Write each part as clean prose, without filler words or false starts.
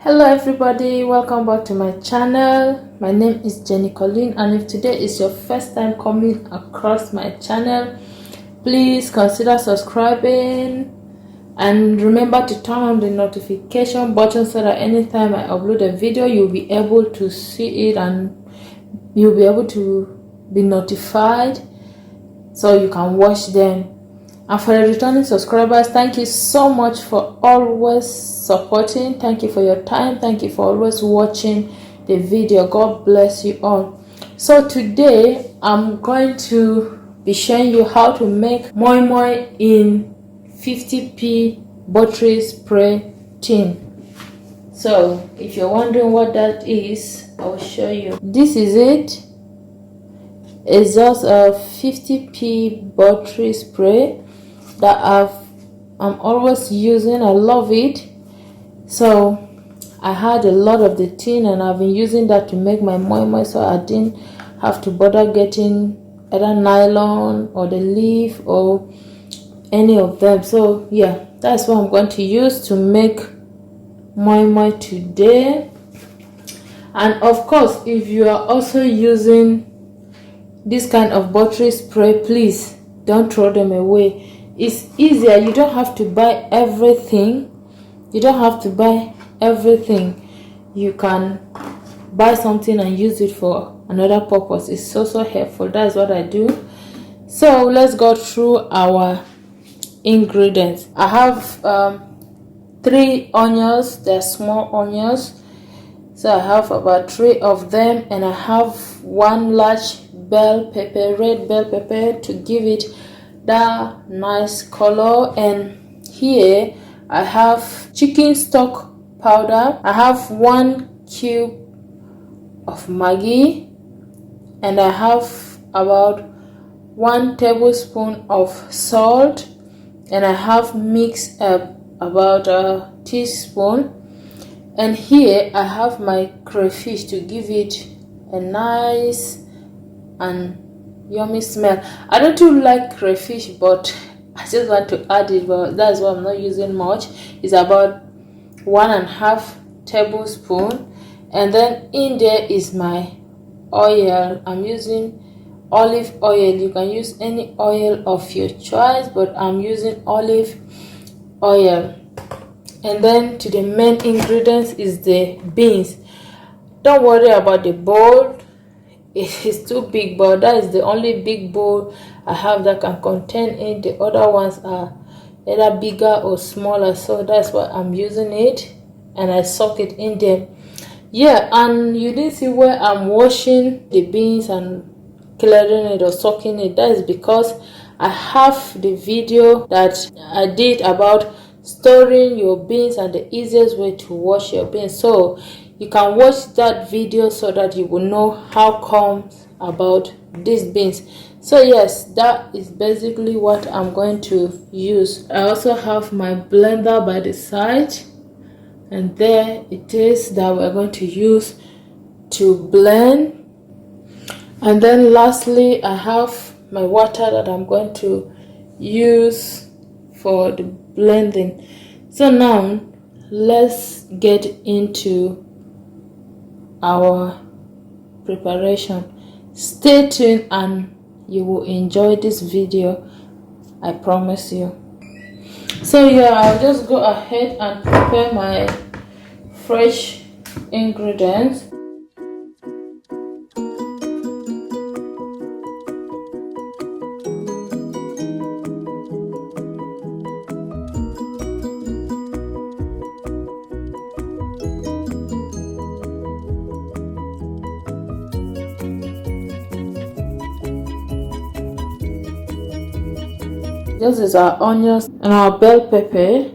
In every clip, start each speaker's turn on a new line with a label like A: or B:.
A: Hello everybody, welcome back to my channel. My name is Jenny Colleen, and if today is your first time coming across my channel, please consider subscribing and remember to turn on the notification button so that anytime I upload a video you'll be able to see it and you'll be able to be notified so you can watch them. And for the returning subscribers, thank you so much for always supporting. Thank you for your time. Thank you for always watching the video. God bless you all. So today I'm going to be showing you how to make moi moi in 50p buttery spray tin. So if you're wondering what that is, I'll show you. This is it. It's just a 50p buttery spray that I'm always using. I love it. So I had a lot of the tin and I've been using that to make my moi moi, so I didn't have to bother getting either nylon or the leaf or any of them. So yeah, that's what I'm going to use to make moi moi today. And of course, if you are also using this kind of buttery spray, please don't throw them away. It's easier. You don't have to buy everything. You can buy something and use it for another purpose. It's so helpful. That's what I do. So let's go through our ingredients. I have 3 onions. They're small onions, so I have about 3 of them, and I have 1 large bell pepper, red bell pepper, to give it that nice color. And here I have chicken stock powder. I have 1 cube of Maggi, and I have about 1 tablespoon of salt, and I have mixed up about a teaspoon. And here I have my crayfish to give it a nice and yummy smell. I don't too like crayfish, but I just want to add it, but that's why I'm not using much. It's about 1.5 tablespoon. And then in there is my oil. I'm using olive oil. You can use any oil of your choice, but I'm using olive oil. And then to the main ingredients is the beans. Don't worry about the bowl. It's too big, but that is the only big bowl I have that can contain it. The other ones are either bigger or smaller, so that's why I'm using it, and I soak it in there. Yeah, and you didn't see where I'm washing the beans and clearing it or soaking it. That is because I have the video that I did about storing your beans and the easiest way to wash your beans, so you can watch that video so that you will know how comes about these beans. So yes, that is basically what I'm going to use. I also have my blender by the side, and there it is that we're going to use to blend. And then lastly, I have my water that I'm going to use for the blending. So now let's get into our preparation. Stay tuned and you will enjoy this video, I promise you. So yeah, I'll just go ahead and prepare my fresh ingredients. This is our onions and our bell pepper.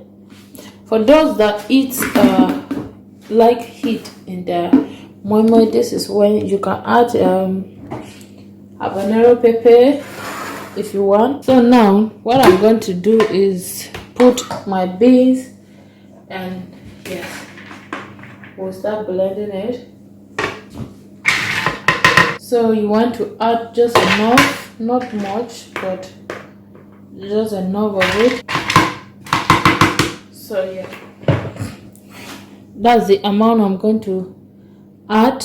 A: For those that eat like heat in their moi moi, this is when you can add habanero pepper if you want. So now what I'm going to do is put my beans, and yes, we'll start blending it. So you want to add just enough, not much, but just enough of it. So yeah, That's the amount I'm going to add.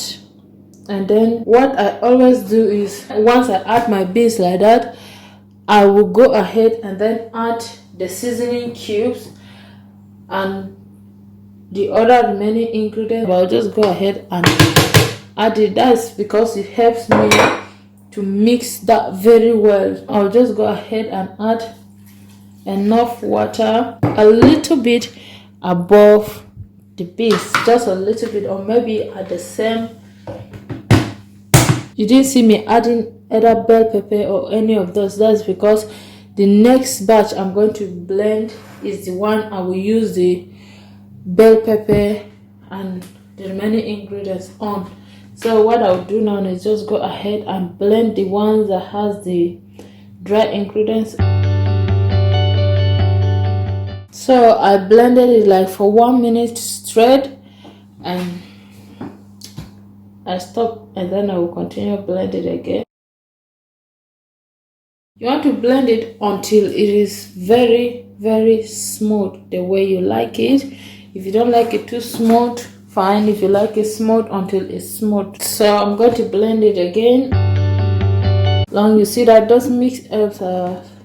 A: And then what I always do is, once I add my beans like that, I will go ahead and then add the seasoning cubes and the other remaining ingredients. I'll just go ahead and add it. That's because it helps me to mix that very well. I'll just go ahead and add enough water, a little bit above the beans, just a little bit, or maybe at the same. You didn't see me adding either bell pepper or any of those. That's because the next batch I'm going to blend is the one I will use the bell pepper and the remaining ingredients on. So what I'll do now is just go ahead and blend the ones that has the dry ingredients. So I blended it like for 1 minute straight, and I stop, and then I will continue blend it again. You want to blend it until it is very smooth, the way you like it. If you don't like it too smooth, fine. If you like it smooth, until it's smooth. So I'm going to blend it again. Long you see that does mix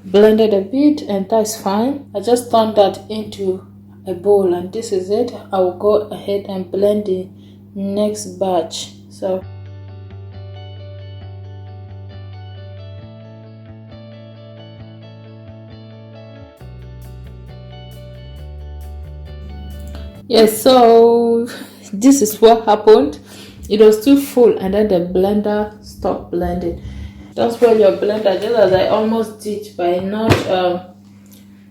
A: blended a bit, and that's fine. I just turned that into a bowl, and this is it. I will go ahead and blend the next batch. So yes, so this is what happened. It was too full, and then the blender stopped blending. Don't spoil your blender, just as I almost did by not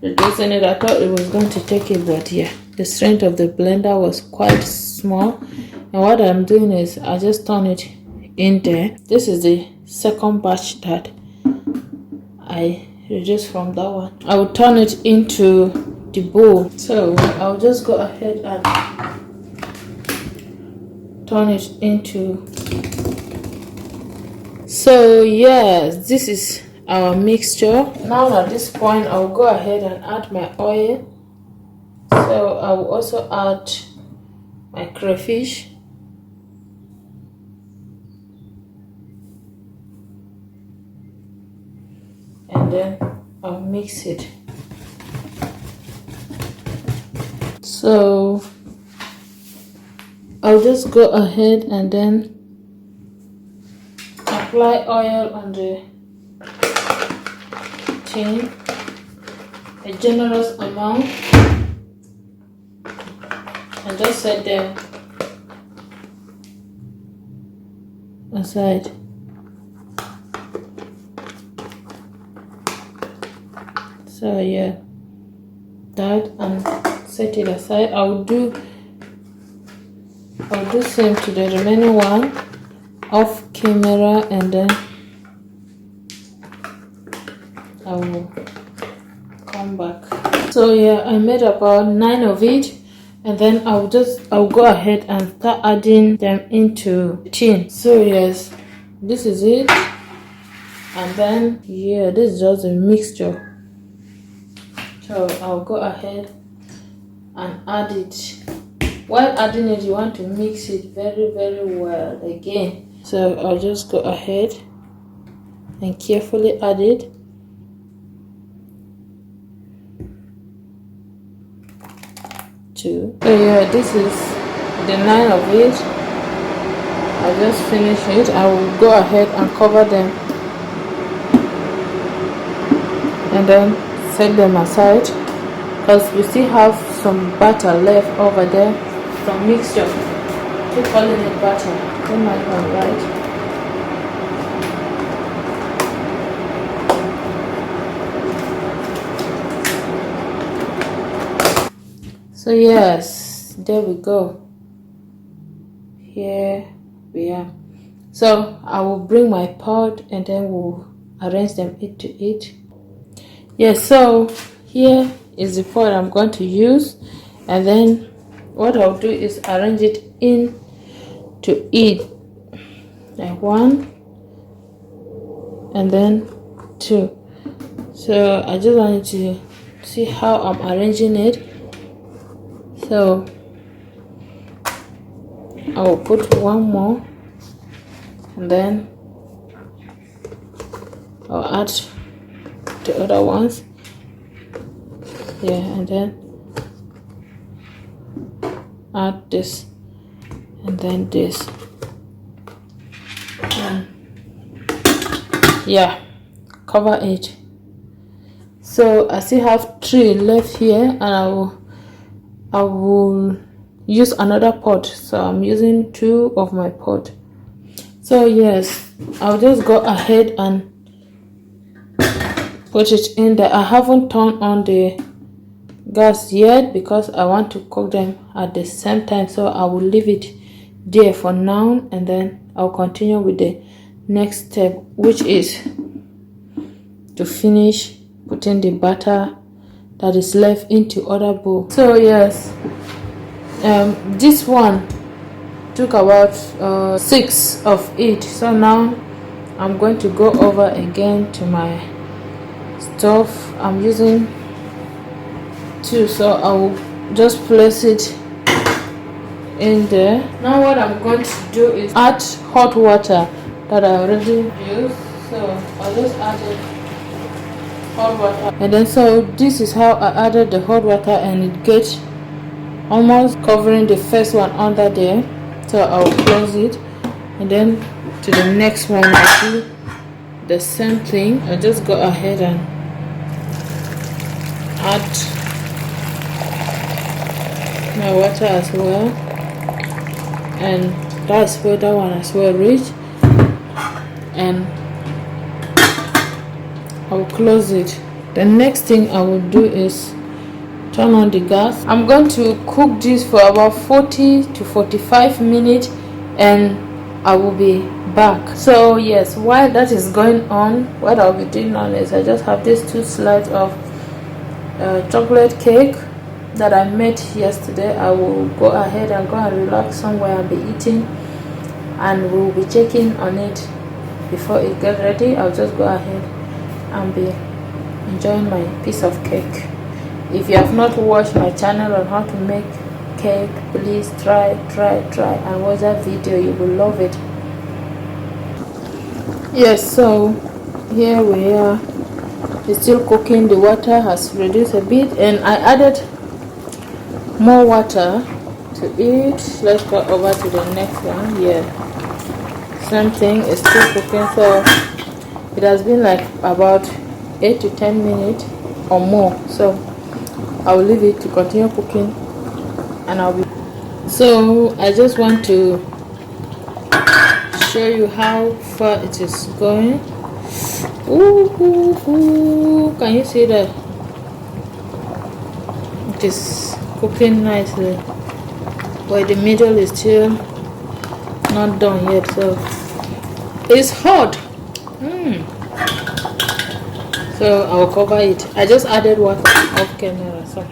A: reducing it. I thought it was going to take it, but yeah, the strength of the blender was quite small. And what I'm doing is I just turn it in there. This is the second batch that I reduced from that one. I will turn it into the bowl. So I'll just go ahead and turn it into. So yes, this is our mixture. Now at this point I'll go ahead and add my oil. So I will also add my crayfish. And then I'll mix it. So I'll just go ahead and then apply oil on the tin, a generous amount, and just set them aside. So yeah, that, and set it aside. I'll do same to the remaining one off camera, and then I will come back. So yeah, I made about 9 of it, and then I'll go ahead and start adding them into the tin. So yes, this is it, and then yeah, this is just a mixture. So I'll go ahead and add it. While adding it, you want to mix it very well again. So I'll just go ahead and carefully add it. So yeah, this is the 9 of it. I just finished it. I will go ahead and cover them and then set them aside, because we still have some butter left over there from mixture. Keep calling it butter. Don't mind one, right? So yes, there we go. Here we are. So I will bring my pot and then we'll arrange them into it. Yes, so here is the pot I'm going to use, and then what I'll do is arrange it in to it, like 1 and then 2. So I just wanted to see how I'm arranging it. So I will put one more, and then I'll add the other ones. Yeah, and then add this, and then this. And yeah, cover it. So I still have 3 left here, and I will use another pot. So I'm using 2 of my pot. So yes, I'll just go ahead and put it in there. I haven't turned on the gas yet because I want to cook them at the same time, so I will leave it there for now, and then I'll continue with the next step, which is to finish putting the butter that is left into other bowl. So yes, this one took about 6 of it. So now I'm going to go over again to my stove. I'm using 2, so I will just place it in there. Now what I'm going to do is add hot water that I already used. So I'll just add it hot water, and then so this is how I added the hot water, and it gets almost covering the first one under there. So I'll close it, and then to the next one I do the same thing. I just go ahead and add my water as well, and that's where that one as well reach, and I will close it. The next thing I will do is turn on the gas. I'm going to cook this for about 40 to 45 minutes, and I will be back. So yes, while that is going on, what I'll be doing now is I just have these 2 slices of chocolate cake that I made yesterday. I will go ahead and go and relax somewhere and be eating, and we'll be checking on it before it gets ready. I'll just go ahead and be enjoying my piece of cake. If you have not watched my channel on how to make cake, please try and watch that video. You will love it. Yes, so here we are. It's still cooking. The water has reduced a bit, and I added more water to it. Let's go over to the next one. Yeah, same thing, is still cooking. So it has been like about 8 to 10 minutes or more, so I will leave it to continue cooking, and I'll be. So I just want to show you how far it is going. Ooh, can you see that? It is cooking nicely, but the middle is still not done yet, so it's hot. So I'll cover it. I just added water off camera. So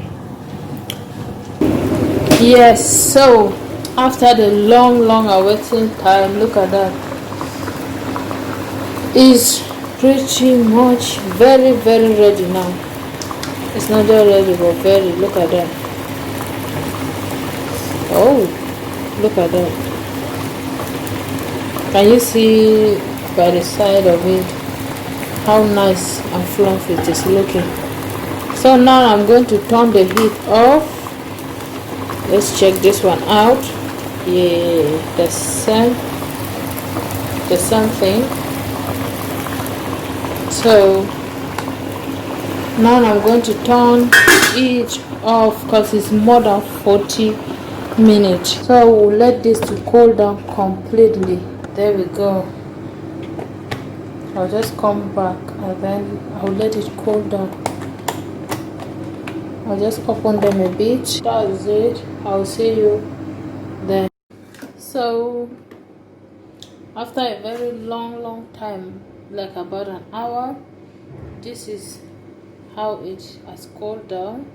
A: yes, so after the long awaiting time, look at that. It's pretty much very ready now. It's not just ready, but very. Look at that. Oh, look at that. Can you see by the side of it how nice and fluffy it is looking? So now I'm going to turn the heat off. Let's check this one out. Yeah, the same thing. So now I'm going to turn it off because it's more than 40 minutes. So we'll let this to cool down completely. There we go. I'll just come back and then I'll let it cool down. I'll just open them a bit. That's it. I'll see you then. So after a very long time, like about an hour, this is how it has cooled down.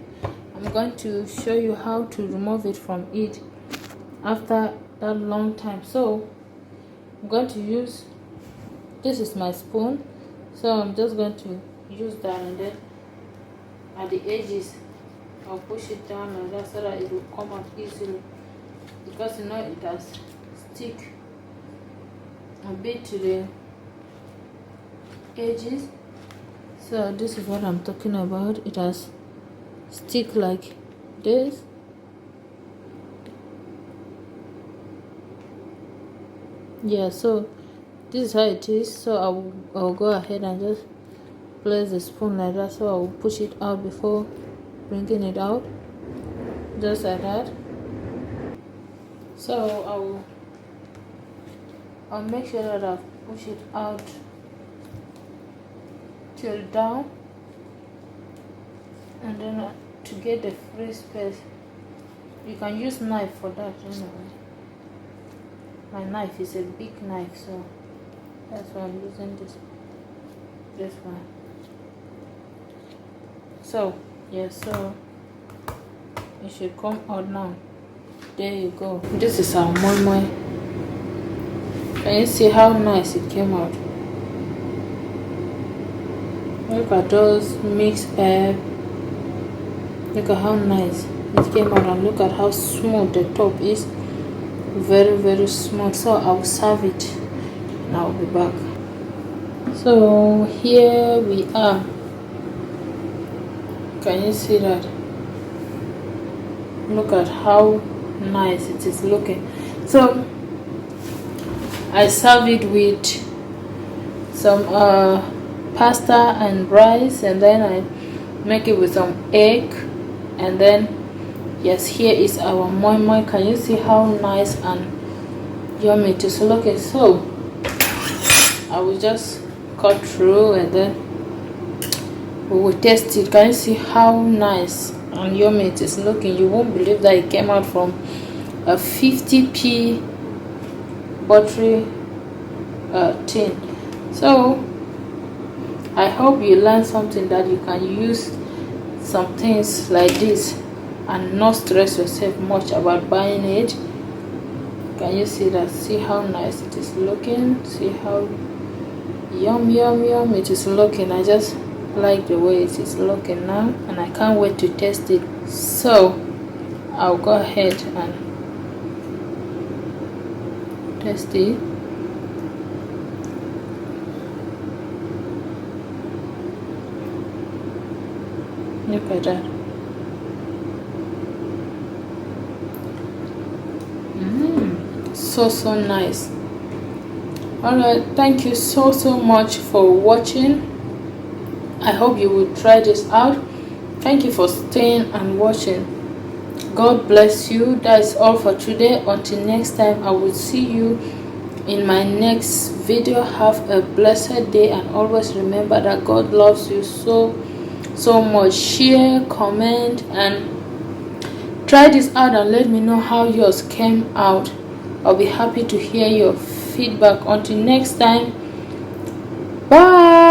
A: I'm going to show you how to remove it from it after that long time. So I'm going to use, this is my spoon, so I'm just going to use that, and then at the edges I'll push it down like that so that it will come out easily, because you know it has stick a bit to the edges. So this is what I'm talking about. It has stick like this. Yeah, so this is how it is. So I'll go ahead and just place the spoon like that. So I will push it out before bringing it out, just like that. So I'll make sure that I push it out till down, and then to get the free space, you can use knife for that anyway. My knife is a big knife, so that's why I'm using this one. So yeah, so it should come out now. There you go. This is our moi moi. Can you see how nice it came out? Look at those mixed herb. Look at how nice it came out, and look at how smooth the top is. Very, very smooth. So I'll serve it and I'll be back. So here we are. Can you see that? Look at how nice it is looking. So I serve it with some pasta and rice, and then I make it with some egg, and then yes, here is our moi moi. Can you see how nice and yummy it is looking? So I will just cut through and then we will taste it. Can you see how nice and yummy it is looking? You won't believe that it came out from a 50p buttery tin. So I hope you learned something, that you can use some things like this and not stress yourself much about buying it. Can you see that? See how nice it is looking? See how yum it is looking? I just like the way it is looking now, and I can't wait to taste it. So I'll go ahead and taste it. Look at that. So nice. Alright, thank you so much for watching. I hope you will try this out. Thank you for staying and watching. God bless you. That is all for today. Until next time, I will see you in my next video. Have a blessed day, and always remember that God loves you so much. Share, comment, and try this out and let me know how yours came out. I'll be happy to hear your feedback. Until next time, bye.